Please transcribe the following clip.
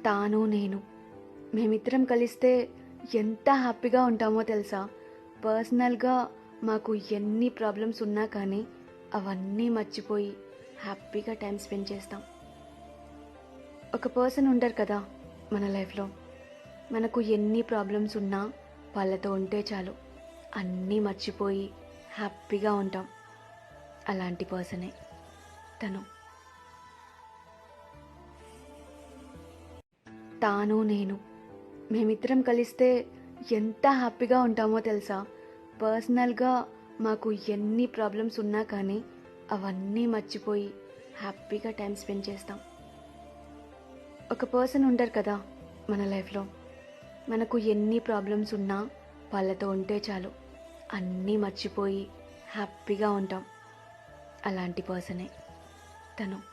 తాను నేను మేమిద్దరం కలిస్తే ఎంత హ్యాపీగా ఉంటామో తెలుసా. పర్సనల్గా మాకు ఎన్ని ప్రాబ్లమ్స్ ఉన్నా కానీ అవన్నీ మర్చిపోయి హ్యాపీగా టైం స్పెండ్ చేస్తాం. ఒక పర్సన్ ఉంటారు కదా మన లైఫ్లో, మనకు ఎన్ని ప్రాబ్లమ్స్ ఉన్నా వాళ్ళతో ఉంటే చాలు అన్నీ మర్చిపోయి హ్యాపీగా ఉంటాం. అలాంటి పర్సనే తను. తాను నేను మేమిద్దరం కలిస్తే ఎంత హ్యాపీగా ఉంటామో తెలుసా. పర్సనల్గా మాకు ఎన్ని ప్రాబ్లమ్స్ ఉన్నా కానీ అవన్నీ మర్చిపోయి హ్యాపీగా టైం స్పెండ్ చేస్తాం. ఒక పర్సన్ ఉంటారు కదా మన లైఫ్లో, మనకు ఎన్ని ప్రాబ్లమ్స్ ఉన్నా వాళ్ళతో ఉంటే చాలు అన్నీ మర్చిపోయి హ్యాపీగా ఉంటాం. అలాంటి పర్సనే తను.